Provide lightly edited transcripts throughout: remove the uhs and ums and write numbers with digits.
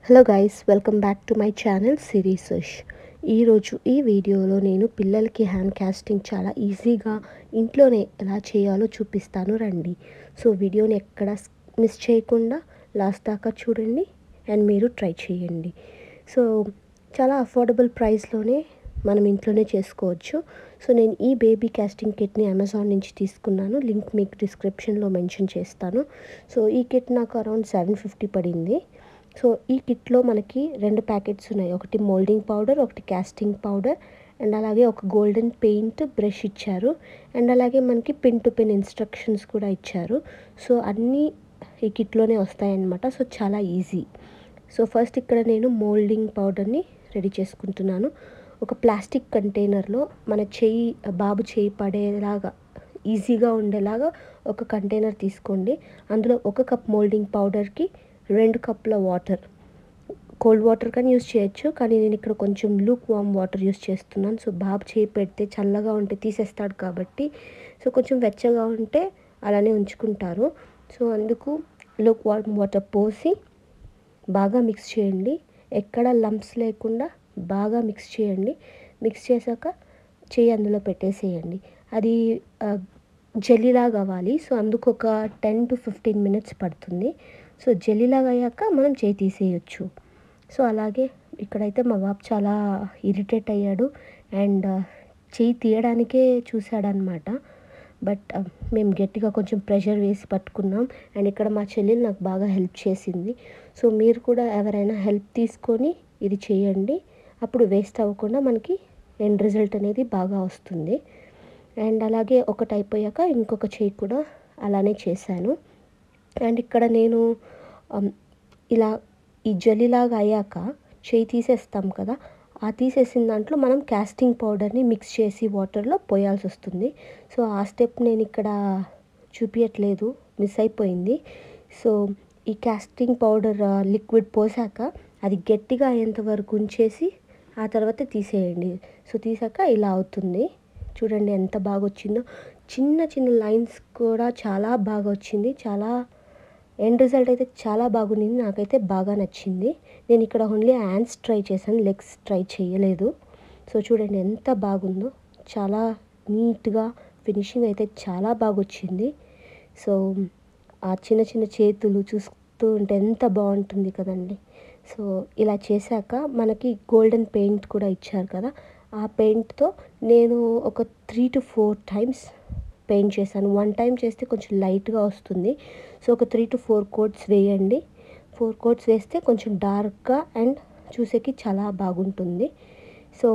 Hello guys, welcome back to my channel సిరీసోష్. ఈరోజు ఈ వీడియోలో నేను పిల్లలకి హ్యాండ్ కాస్టింగ్ చాలా ఈజీగా ఇంట్లోనే ఎలా చేయాలో చూపిస్తాను రండి. సో వీడియోని ఎక్కడ మిస్ చేయకుండా లాస్ట్ దాకా చూడండి అండ్ మీరు ట్రై చేయండి. సో చాలా అఫోర్డబుల్ ప్రైస్లోనే మనం ఇంట్లోనే చేసుకోవచ్చు. సో నేను ఈ బేబీ కాస్టింగ్ కిట్ని అమెజాన్ నుంచి తీసుకున్నాను. లింక్ మీకు డిస్క్రిప్షన్లో మెన్షన్ చేస్తాను. సో ఈ కిట్ నాకు అరౌండ్ $750 పడింది. సో ఈ కిట్లో మనకి 2 ప్యాకెట్స్ ఉన్నాయి. ఒకటి మోల్డింగ్ పౌడర్, ఒకటి కాస్టింగ్ పౌడర్ అండ్ అలాగే ఒక గోల్డెన్ పెయింట్ బ్రష్ ఇచ్చారు. అండ్ అలాగే మనకి పిన్ టు పిన్ ఇన్స్ట్రక్షన్స్ కూడా ఇచ్చారు. సో అన్నీ ఈ కిట్లోనే వస్తాయన్నమాట. సో చాలా ఈజీ. సో ఫస్ట్ ఇక్కడ నేను మోల్డింగ్ పౌడర్ని రెడీ చేసుకుంటున్నాను. ఒక ప్లాస్టిక్ కంటైనర్లో మన బాబు చేయి పడేలాగా ఈజీగా ఉండేలాగా ఒక కంటైనర్ తీసుకోండి. అందులో 1 కప్ మోల్డింగ్ పౌడర్కి 2 కప్పుల వాటర్, కోల్డ్ వాటర్ కానీ యూస్ చేయొచ్చు, కానీ నేను ఇక్కడ కొంచెం లూక్ వామ్ వాటర్ యూస్ చేస్తున్నాను. సో బాబు చేయి పెడితే చల్లగా ఉంటే తీసేస్తాడు కాబట్టి, సో కొంచెం వెచ్చగా ఉంటే అలానే ఉంచుకుంటారు. సో అందుకు లూక్ వామ్ వాటర్ పోసి బాగా మిక్స్ చేయండి. ఎక్కడ లంప్స్ లేకుండా బాగా మిక్స్ చేయండి. మిక్స్ చేశాక చేయి అందులో పెట్టేసేయండి. అది జెల్లీలాగా అవ్వాలి. సో అందుకు ఒక 10 to 15 minutes పడుతుంది. సో జెల్లీలాగా అయ్యాక మనం చేయి తీసేయచ్చు. సో అలాగే ఇక్కడైతే మా బాబు చాలా ఇరిటేట్ అయ్యాడు అండ్ చేయి తీయడానికే చూశాడనమాట. బట్ మేము గట్టిగా కొంచెం ప్రెషర్ వేసి పట్టుకున్నాం. అండ్ ఇక్కడ మా చెల్లెలు నాకు బాగా హెల్ప్ చేసింది. సో మీరు కూడా ఎవరైనా హెల్ప్ తీసుకొని ఇది చేయండి. అప్పుడు వేస్ట్ అవ్వకుండా మనకి ఎండ్ రిజల్ట్ అనేది బాగా వస్తుంది. అండ్ అలాగే ఒకటి అయిపోయాక ఇంకొక చేయి కూడా అలానే చేశాను. అండ్ ఇక్కడ నేను ఇలా ఈ జెల్లీలాగా అయ్యాక చేయి తీసేస్తాం కదా, ఆ తీసేసిన దాంట్లో మనం కాస్టింగ్ పౌడర్ని మిక్స్ చేసి వాటర్లో పోయాల్సి వస్తుంది. సో ఆ స్టెప్ నేను ఇక్కడ చూపించట్లేదు, మిస్ అయిపోయింది. సో ఈ కాస్టింగ్ పౌడర్ లిక్విడ్ పోసాక అది గట్టిగా అయ్యేంత వరకు ఉంచేసి ఆ తర్వాత తీసేయండి. సో తీసాక ఇలా అవుతుంది. చూడండి ఎంత బాగా వచ్చిందో. చిన్న చిన్న లైన్స్ కూడా చాలా బాగా వచ్చింది. చాలా ఎండ్ రిజల్ట్ అయితే చాలా బాగుంది. నాకైతే బాగా నచ్చింది. నేను ఇక్కడ ఓన్లీ హ్యాండ్స్ ట్రై చేశాను, లెగ్స్ ట్రై చేయలేదు. సో చూడండి ఎంత బాగుందో. చాలా నీట్గా ఫినిషింగ్ అయితే చాలా బాగా వచ్చింది. సో ఆ చిన్న చిన్న చేతులు చూస్తూ ఉంటే ఎంత బాగుంటుంది కదండి. సో ఇలా చేశాక మనకి గోల్డెన్ పెయింట్ కూడా ఇచ్చారు కదా, ఆ పెయింట్తో నేను ఒక 3 to 4 times పెయింట్ చేశాను. 1 time చేస్తే కొంచెం లైట్గా వస్తుంది. సో ఒక 3 to 4 coats వేయండి. 4 coats వేస్తే కొంచెం డార్క్గా అండ్ చూసేకి చాలా బాగుంటుంది. సో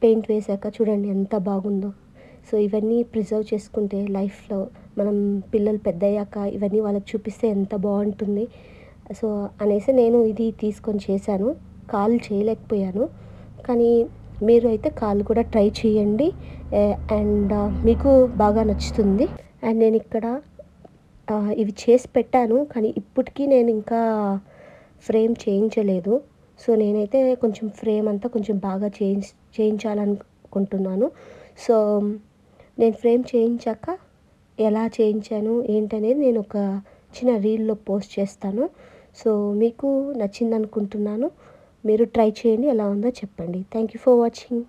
పెయింట్ వేసాక చూడండి ఎంత బాగుందో. సో ఇవన్నీ ప్రిజర్వ్ చేసుకుంటే లైఫ్లో మనం పిల్లలు పెద్దయ్యాక ఇవన్నీ వాళ్ళకి చూపిస్తే ఎంత బాగుంటుంది. సో అనేసి నేను ఇది తీసుకొని చేశాను. కాలు చేయలేకపోయాను, కానీ మీరు అయితే కాలు కూడా ట్రై చేయండి అండ్ మీకు బాగా నచ్చుతుంది. అండ్ నేను ఇక్కడ ఇవి చేసి పెట్టాను, కానీ ఇప్పటికీ నేను ఇంకా ఫ్రేమ్ చేయించలేదు. సో నేనైతే కొంచెం ఫ్రేమ్ అంతా కొంచెం బాగా చేయించాలనుకుంటున్నాను. సో నేను ఫ్రేమ్ చేయించాక ఎలా చేయించాను ఏంటనేది నేను ఒక చిన్న రీల్లో పోస్ట్ చేస్తాను. సో మీకు నచ్చింది అనుకుంటున్నాను. మీరు ట్రై చేయండి, ఎలా ఉందో చెప్పండి. Thank you for watching.